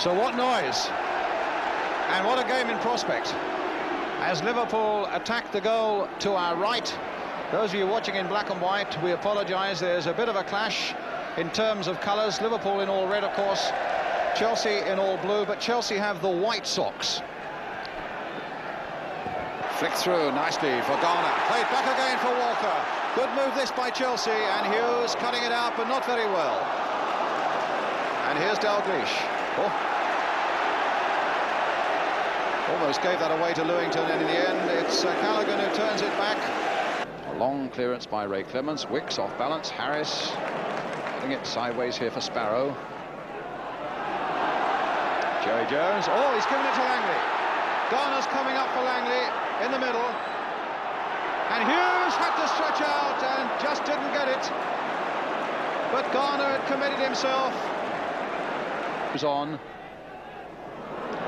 So what noise, and what a game in prospect. As Liverpool attack the goal to our right, those of you watching in black and white, we apologise, there's a bit of a clash in terms of colours. Liverpool in all red, of course, Chelsea in all blue, but Chelsea have the white socks. Flicked through nicely for Ghana, played back again for Walker. Good move this by Chelsea, and Hughes cutting it out, but not very well. And here's Dalglish. Oh. Almost gave that away to Lewington, and in the end it's Callaghan who turns it back. A long clearance by Ray Clements. Wicks off balance. Harris getting it sideways here for Sparrow. Jerry Jones. Oh, he's given it to Langley. Garner's coming up for Langley in the middle, and Hughes had to stretch out and just didn't get it. But Garner had committed himself. On.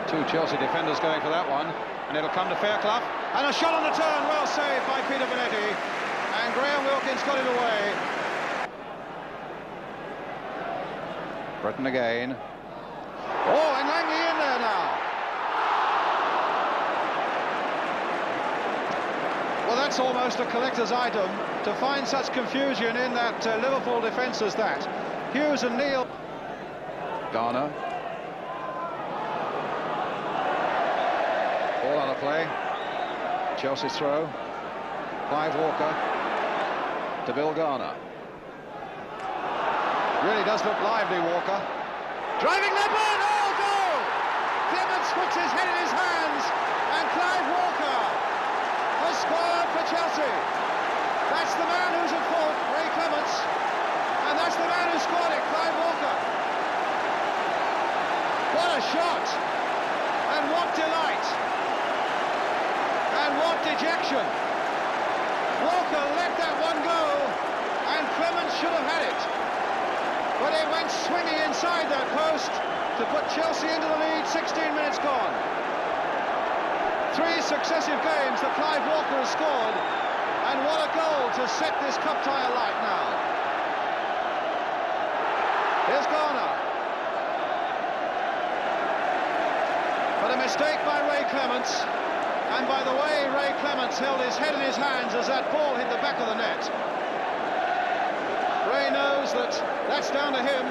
Two Chelsea defenders going for that one, and it'll come to Fairclough, and a shot on the turn, well saved by Peter Bonetti, and Graham Wilkins got it away. Britain again. Oh, and Langley in there now. Well, that's almost a collector's item to find such confusion in that Liverpool defence as that. Hughes and Neal. Garner. Ball out of play. Chelsea's throw. Clive Walker to Bill Garner. Really does look lively, Walker. Driving the ball, oh, goal! Clements puts his head in his hands, and Clive Walker has scored for Chelsea. That's the man who's at fault, Ray Clements, and that's the man who scored it, Clive Walker. What a shot, and what delight, and what dejection. Walker let that one go, and Clements should have had it, but it went swinging inside that post to put Chelsea into the lead. 16 minutes gone. 3 successive games that Clive Walker has scored, and what a goal to set this cup tie alight now. Here's Garner. But a mistake by Ray Clements, and by the way Ray Clements held his head in his hands as that ball hit the back of the net. Ray knows that that's down to him.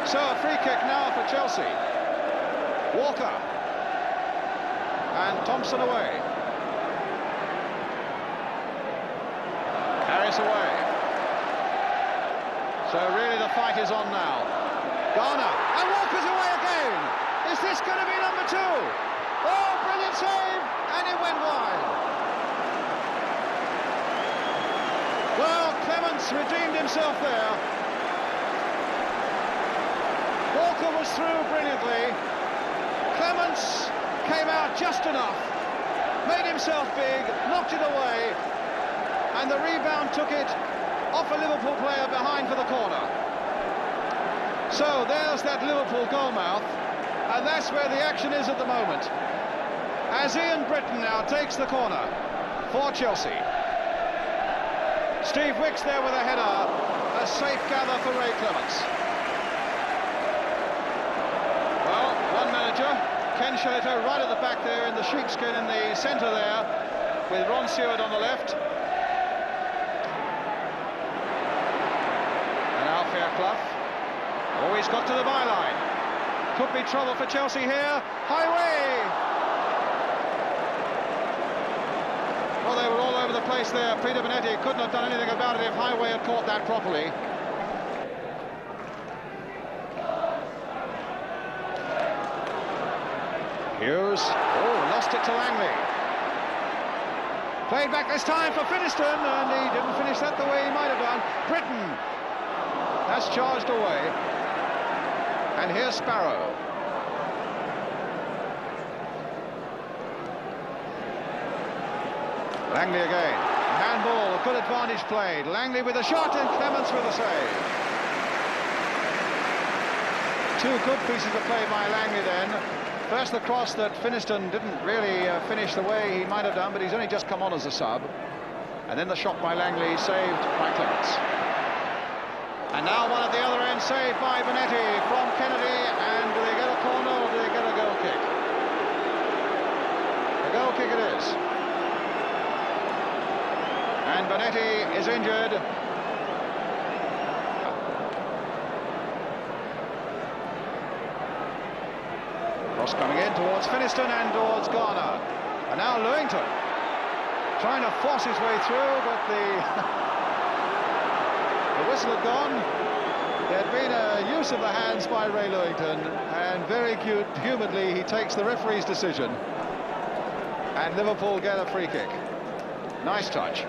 So a free kick now for Chelsea. Walker and Thompson away. Harris away. So really the fight is on now. Garner, and Walker's away again. Is this going to be number 2? Oh, brilliant save, and it went wide. Well, Clements redeemed himself there. Walker was through brilliantly. Clements came out just enough, made himself big, knocked it away, and the rebound took it off a Liverpool player behind for the corner. So there's that Liverpool goalmouth, and that's where the action is at the moment, as Ian Britton now takes the corner for Chelsea. Steve Wicks there with a header, a safe gather for Ray Clements. Well, one manager, Ken Shillito, right at the back there in the sheepskin in the centre there, with Ron Seward on the left. And now Fairclough. Oh, he's got to the byline. Could be trouble for Chelsea here. Highway! Well, they were all over the place there. Peter Bonetti couldn't have done anything about it if Highway had caught that properly. Hughes. Oh, lost it to Langley. Played back this time for Finiston, and he didn't finish that the way he might have done. Britton has charged away. And here's Sparrow. Langley again. Handball, a good advantage played. Langley with a shot and Clements with a save. 2 good pieces of play by Langley then. First the cross that Finiston didn't really finish the way he might have done, but he's only just come on as a sub. And then the shot by Langley, saved by Clements. And now one at the other end, saved by Bonetti from Kennedy. And do they get a corner or do they get a goal kick? A goal kick it is. And Bonetti is injured. Cross coming in towards Finiston and towards Garner. And now Lewington trying to force his way through, but the whistle had gone. There had been a use of the hands by Ray Lewington, and very humidly he takes the referee's decision. And Liverpool get a free kick. Nice touch.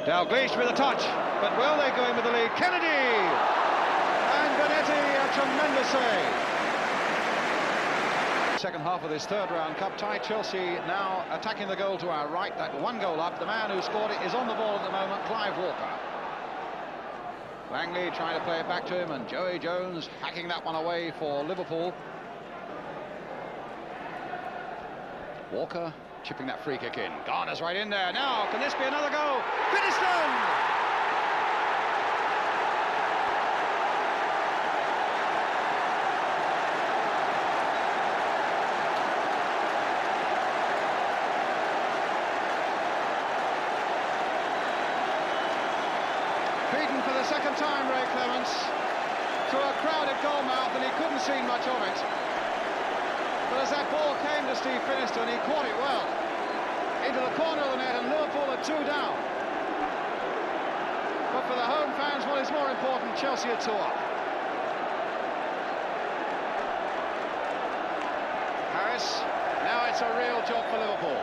Dalglish with a touch, but will they go in with the lead? Kennedy! And Bonetti, a tremendous save. Second half of this third round cup tie. Chelsea now attacking the goal to our right. That one goal up. The man who scored it is on the ball at the moment, Clive Walker. Langley trying to play it back to him, and Joey Jones hacking that one away for Liverpool. Walker chipping that free kick in. Garner's right in there. Now, can this be another goal? Finiston! Beaten for the second time, Ray Clements, through a crowded goal mouth, and he couldn't see much of it. But as that ball came to Steve Finiston, he caught it well into the corner of the net, and Liverpool are 2 down. But for the home fans, what is more important, Chelsea are 2 up. Harris, now it's a real job for Liverpool.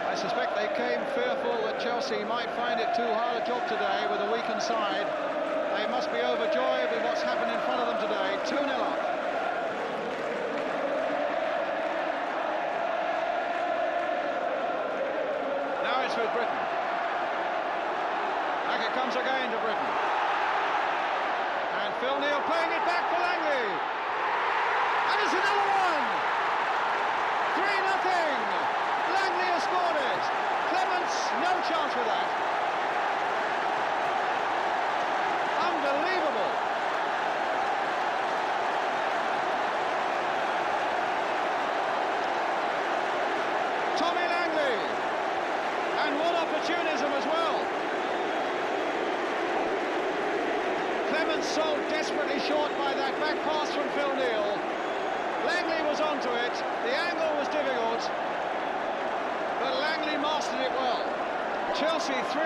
I suspect they came fearful that Chelsea might find it too hard a job today with a weakened side. They must be overjoyed with what's happened in front of them today. 2-0 up. Now it's with Britain. Back it comes again to Britain. And Phil Neal playing it back for Langley. And it's another one! 3-0! Langley has scored it. Clements, no chance with that. Unbelievable. Tommy Langley. And what opportunism as well. Clements so desperately short by that back pass from Phil Neal. Langley was onto it. The angle was difficult. But Langley mastered it well. Chelsea 3,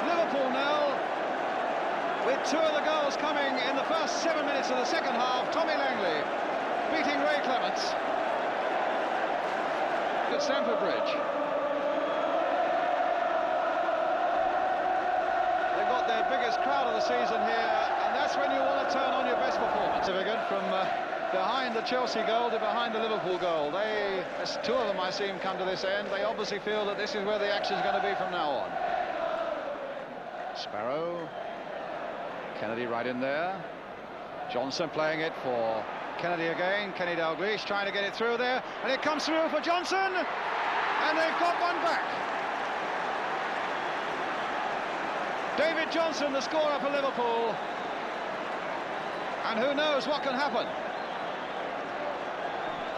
Liverpool 0. With 2 of the goals coming in the first 7 minutes of the second half. Tommy Langley beating Ray Clements at Stamford Bridge. They've got their biggest crowd of the season here, and that's when you want to turn on your best performance. From behind the Chelsea goal to behind the Liverpool goal. As 2 of them I see him come to this end, they obviously feel that this is where the action is going to be from now on. Sparrow. Kennedy right in there. Johnson playing it for Kennedy again. Kenny Dalglish trying to get it through there, and it comes through for Johnson, and they've got one back. David Johnson, the scorer for Liverpool, and who knows what can happen.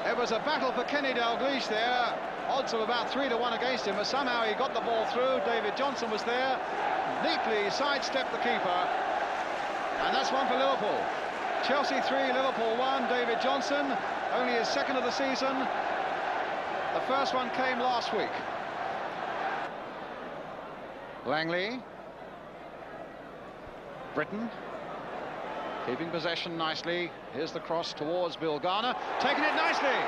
It was a battle for Kenny Dalglish there, odds of about 3-1 against him, but somehow he got the ball through. David Johnson was there, neatly sidestepped the keeper, and that's one for Liverpool. Chelsea 3, Liverpool 1. David Johnson, only his second of the season. The first one came last week. Langley. Britain. Keeping possession nicely. Here's the cross towards Bill Garner. Taking it nicely.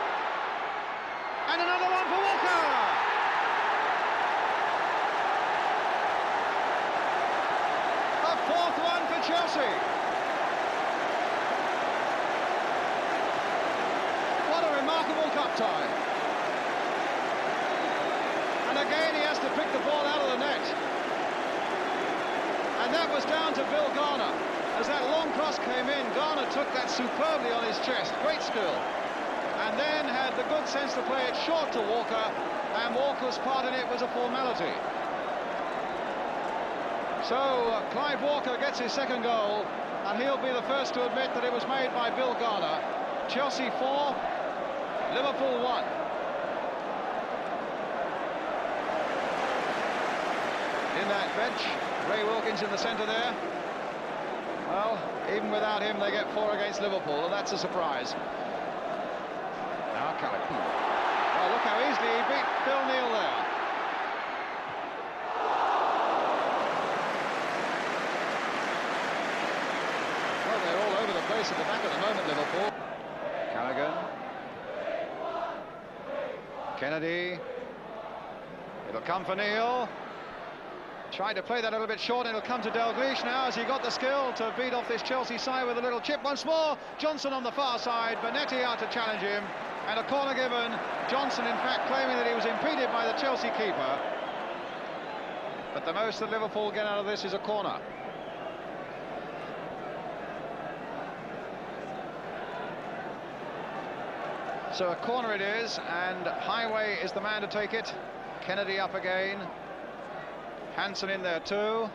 And another one for Walker. A 4th one for Chelsea. What a remarkable cup tie. And again he has to pick the ball out of the net. And that was down to Bill Garner. As that long cross came in, Garner took that superbly on his chest. Great skill. And then had the good sense to play it short to Walker, and Walker's part in it was a formality. So Clive Walker gets his second goal, and he'll be the first to admit that it was made by Bill Garner. Chelsea 4, Liverpool 1. In that bench, Ray Wilkins in the centre there. Well, even without him, they get 4 against Liverpool, and that's a surprise. Now Callaghan. Oh, look how easily he beat Phil Neal there. Well, they're all over the place at the back at the moment, Liverpool. Callaghan. Kennedy. It'll come for Neal. Tried to play that a little bit short, and it'll come to Dalglish now as he got the skill to beat off this Chelsea side with a little chip once more. Johnson on the far side, Bonetti out to challenge him, and a corner given. Johnson, in fact, claiming that he was impeded by the Chelsea keeper. But the most that Liverpool get out of this is a corner. So a corner it is, and Highway is the man to take it. Kennedy up again. Hansen in there too.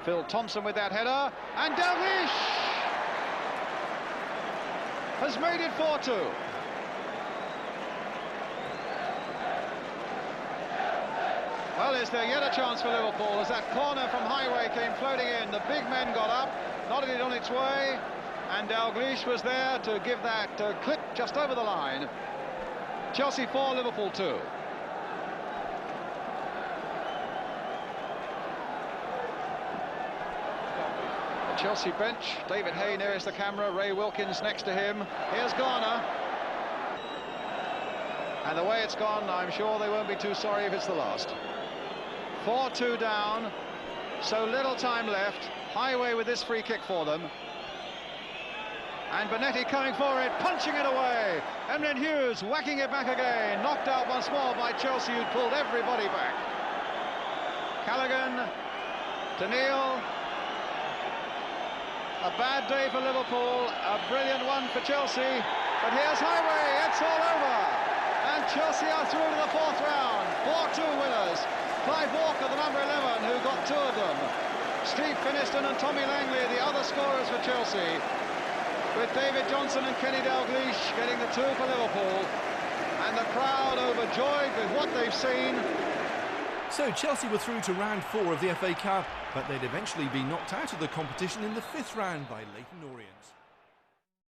Phil Thompson with that header, and Dalglish has made it 4-2. Well, is there yet a chance for Liverpool as that corner from Highway came floating in? The big men got up, nodded it on its way, and Dalglish was there to give that clip just over the line. Chelsea 4, Liverpool 2. Chelsea bench, David Hay nearest the camera, Ray Wilkins next to him. Here's Garner. And the way it's gone, I'm sure they won't be too sorry if it's the last. 4-2 down, so little time left. Highway with this free kick for them. And Bonetti coming for it, punching it away. Emlyn Hughes whacking it back again. Knocked out once more by Chelsea, who pulled everybody back. Callaghan to Neal. A bad day for Liverpool, a brilliant one for Chelsea, but here's Highway, it's all over, and Chelsea are through to the 4th round, 4-2 winners. Clive Walker, the number 11, who got 2 of them. Steve Finiston and Tommy Langley, the other scorers for Chelsea, with David Johnson and Kenny Dalglish getting the 2 for Liverpool, and the crowd overjoyed with what they've seen. So Chelsea were through to round 4 of the FA Cup, but they'd eventually be knocked out of the competition in the 5th round by Leyton Orient.